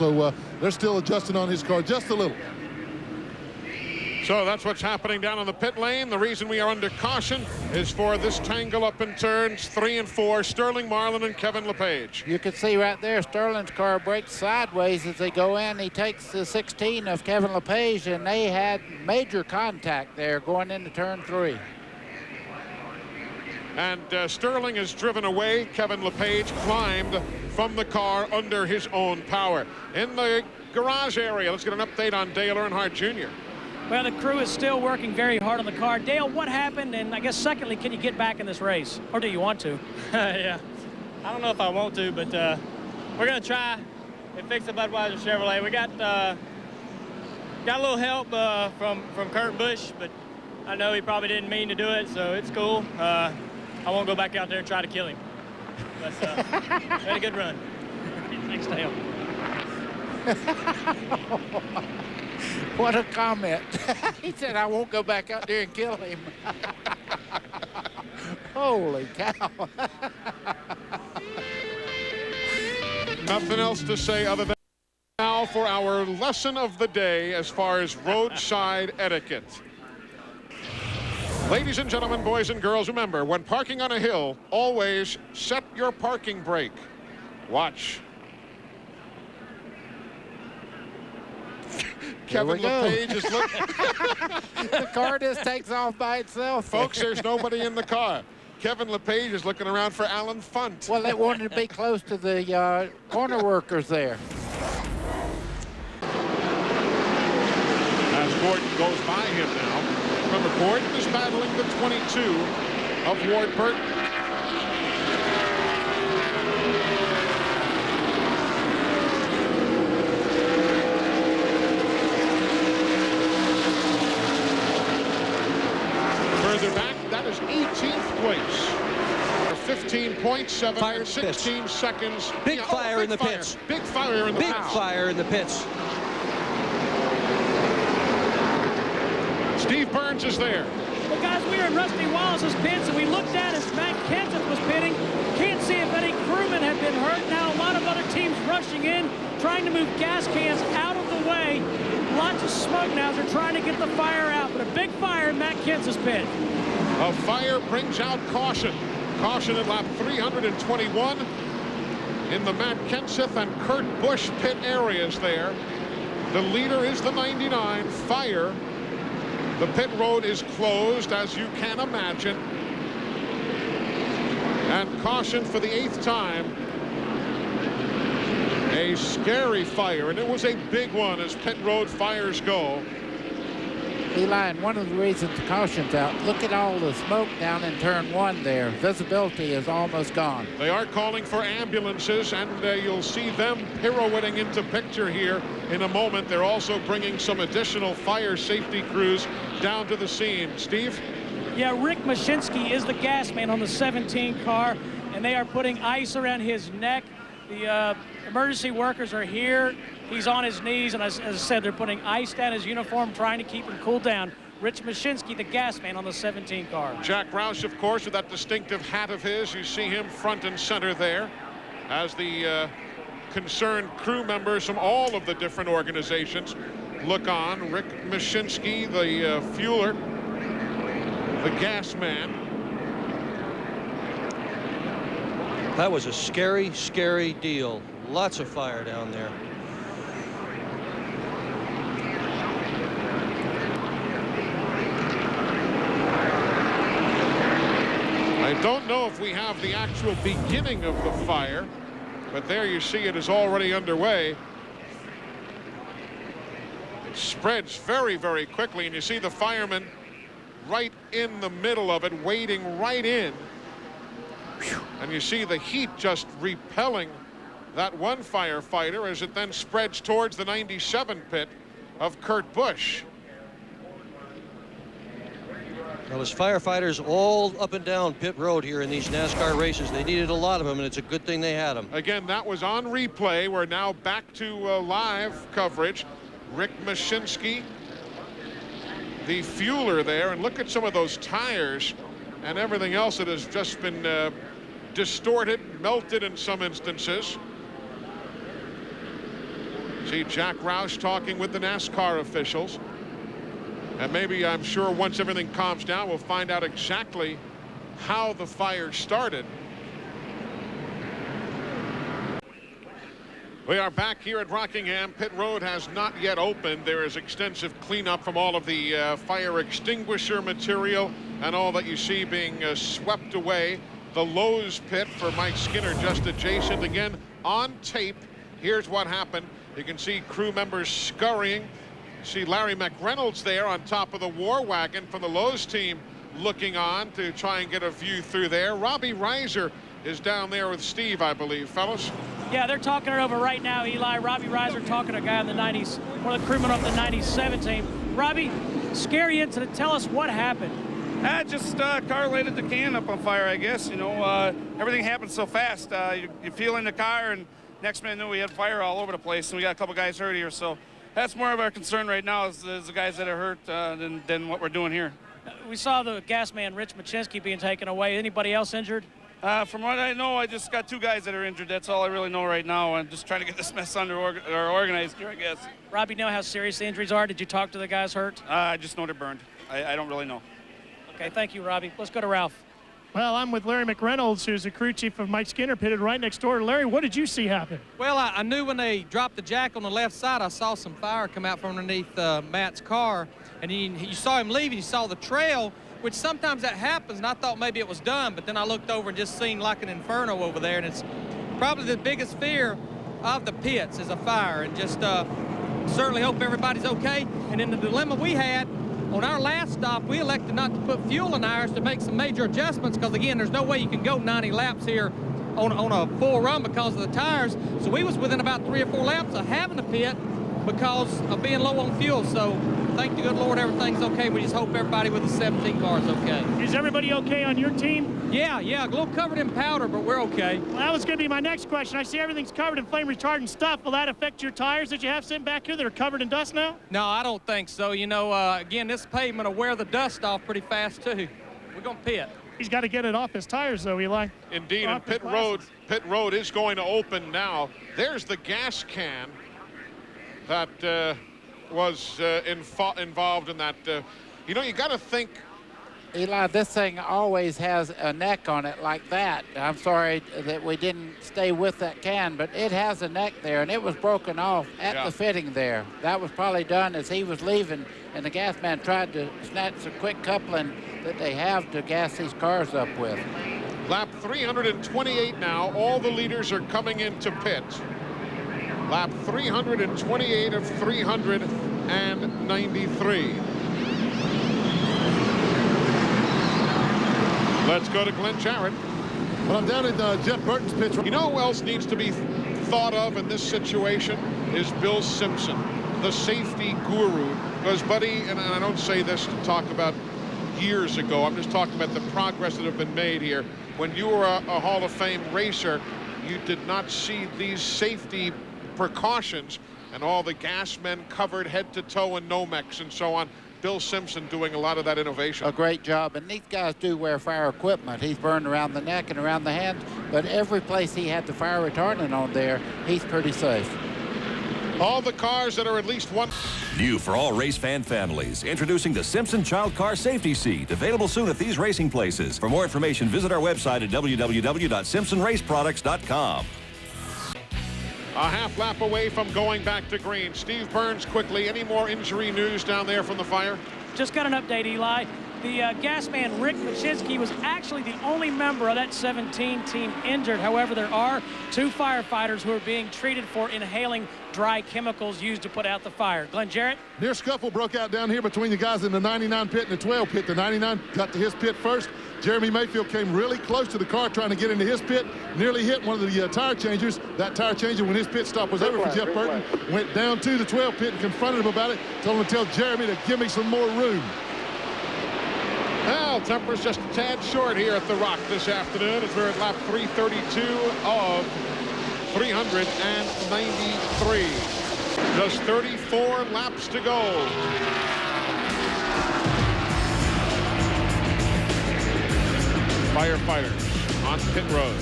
so they're still adjusting on his car just a little. So that's what's happening down on the pit lane. The reason we are under caution is for this tangle up in turns 3 and 4, Sterling Marlin and Kevin LePage. You can see right there, Sterling's car breaks sideways as they go in. He takes the 16 of Kevin LePage, and they had major contact there going into turn 3. And Sterling is driven away. Kevin LePage climbed from the car under his own power. In the garage area, let's get an update on Dale Earnhardt Jr. Well, the crew is still working very hard on the car. Dale, what happened? And I guess secondly, can you get back in this race? Or do you want to? Yeah. I don't know if I want to, but we're going to try and fix the Budweiser Chevrolet. We got a little help from Kurt Busch, but I know he probably didn't mean to do it, so it's cool. I won't go back out there and try to kill him. But we had a good run. Thanks, Dale. What a comment. He said, I won't go back out there and kill him. Holy cow. Nothing else to say other than now for our lesson of the day as far as roadside etiquette. Ladies and gentlemen, boys and girls, remember, when parking on a hill, always set your parking brake. Watch. Kevin LePage is looking. The car just takes off by itself. Folks, there's nobody in the car. Kevin LePage is looking around for Alan Funt. Well, they wanted to be close to the corner workers there. As Gordon goes by him now. Remember, Gordon is battling the 22 of Ward Burton. Further back, that is 18th place. 15.7 and 16 seconds. Big fire in the pits. Big fire in the pits. Big fire in the pits. Steve Burns is there. Well, guys, we were in Rusty Wallace's pits, and we looked at as Matt Kenseth was pitting. Can't see if any crewmen have been hurt. Now a lot of other teams rushing in, trying to move gas cans out of the way. Lots of smoke now as they're trying to get the fire out, but a big fire in Matt Kenseth's pit. A fire brings out caution. Caution at lap 321 in the Matt Kenseth and Kurt Busch pit areas there. The leader is the 99. Fire. The pit road is closed, as you can imagine. And caution for the 8th time. A scary fire, and it was a big one as pit road fires go. Eli, and one of the reasons the caution's out, look at all the smoke down in turn 1 there. Visibility is almost gone. They are calling for ambulances, and you'll see them pirouetting into picture here in a moment. They're also bringing some additional fire safety crews down to the scene. Steve? Yeah, Rick Mashinsky is the gas man on the 17 car, and they are putting ice around his neck. The emergency workers are here. He's on his knees, and as I said, they're putting ice down his uniform, trying to keep him cooled down. Rich Mashinsky, the gas man on the 17 car. Jack Roush, of course, with that distinctive hat of his. You see him front and center there as the concerned crew members from all of the different organizations look on. Rick Mashinsky, the fueler, the gas man. That was a scary, scary deal. Lots of fire down there. I don't know if we have the actual beginning of the fire, but there you see it is already underway. It spreads very, very quickly, and you see the firemen right in the middle of it, wading right in. And you see the heat just repelling that one firefighter as it then spreads towards the 97 pit of Kurt Busch. Well, there's firefighters all up and down pit road here in these NASCAR races. They needed a lot of them, and it's a good thing they had them. Again, that was on replay. We're now back to live coverage. Rick Mashinsky, the fueler there, and look at some of those tires and everything else that has just been distorted, melted in some instances. See Jack Roush talking with the NASCAR officials. And maybe, I'm sure, once everything calms down, we'll find out exactly how the fire started. We are back here at Rockingham. Pit Road has not yet opened. There is extensive cleanup from all of the fire extinguisher material and all that you see being swept away. The Lowe's pit for Mike Skinner just adjacent. Again, on tape, here's what happened. You can see crew members scurrying. See Larry McReynolds there on top of the war wagon from the Lowe's team looking on to try and get a view through there. Robbie Reiser is down there with Steve, I believe, fellas. Yeah, they're talking it over right now, Eli. Robbie Reiser talking to a guy in the 90s, one of the crewmen of the 97 team. Robbie, scary incident. Tell us what happened. Just car lighted the can up on fire, I guess. You know, everything happened so fast. You feel in the car, and next minute knew we had fire all over the place, and we got a couple guys hurt here. So that's more of our concern right now is the guys that are hurt than what we're doing here. We saw the gas man, Rich Machinsky, being taken away. Anybody else injured? From what I know, I just got 2 guys that are injured. That's all I really know right now. I'm just trying to get this mess organized here, I guess. Robbie, know how serious the injuries are? Did you talk to the guys hurt? I just know they're burned. I don't really know. Okay, thank you, Robbie. Let's go to Ralph. Well, I'm with Larry McReynolds, who's the crew chief of Mike Skinner, pitted right next door. Larry, what did you see happen? Well, I knew when they dropped the jack on the left side, I saw some fire come out from underneath Matt's car. And you saw him leave, and you saw the trail, which sometimes that happens, and I thought maybe it was done, but then I looked over and just seen like an inferno over there, and it's probably the biggest fear of the pits is a fire, and just certainly hope everybody's okay. And in the dilemma we had, on our last stop, we elected not to put fuel in ours to make some major adjustments because, again, there's no way you can go 90 laps here on a full run because of the tires. So we was within about 3 or 4 laps of having a pit because of being low on fuel. So thank the good Lord, everything's okay. We just hope everybody with the 17 car is okay. Is everybody okay on your team? Yeah, a little covered in powder, but we're okay. Well, that was going to be my next question. I see everything's covered in flame retardant stuff. Will that affect your tires that you have sitting back here that are covered in dust now? No, I don't think so. You know, again, this pavement will wear the dust off pretty fast, too. We're going to pit. He's got to get it off his tires, though, Eli. Indeed, and Pit Road is going to open now. There's the gas can that was involved in that. You know, you got to think. Eli, this thing always has a neck on it like that. I'm sorry that we didn't stay with that can, but it has a neck there, and it was broken off at the fitting there. That was probably done as he was leaving, and the gas man tried to snatch the quick coupling that they have to gas these cars up with. Lap 328 now. All the leaders are coming into pit. Lap 328 of 393. Let's go to Glenn Jarrett. Well, I'm down in Jeff Burton's pit. You know who else needs to be thought of in this situation is Bill Simpson, the safety guru. Because, buddy, and I don't say this to talk about years ago, I'm just talking about the progress that have been made here. When you were a Hall of Fame racer, you did not see these safety precautions and all the gas men covered head to toe in Nomex and so on. Bill Simpson doing a lot of that innovation. A great job, and these guys do wear fire equipment. He's burned around the neck and around the hands, but every place he had the fire retardant on there, he's pretty safe. All the cars that are at least one. New for all race fan families, introducing the Simpson Child Car Safety Seat, available soon at these racing places. For more information, visit our website at www.simpsonraceproducts.com. A half lap away from going back to green. Steve Burns, quickly, any more injury news down there from the fire? Just got an update, Eli. The gas man, Rick Machinsky, was actually the only member of that 17 team injured. However, there are 2 firefighters who are being treated for inhaling dry chemicals used to put out the fire. Glenn Jarrett? Near scuffle broke out down here between the guys in the 99 pit and the 12 pit. The 99 got to his pit first. Jeremy Mayfield came really close to the car trying to get into his pit, nearly hit one of the tire changers. That tire changer, when his pit stop was over for Jeff Burton, went down to the 12 pit and confronted him about it, told him to tell Jeremy to give me some more room. Well, temper's just a tad short here at the Rock this afternoon as we're at lap 332 of 393. Just 34 laps to go. Firefighters on pit road.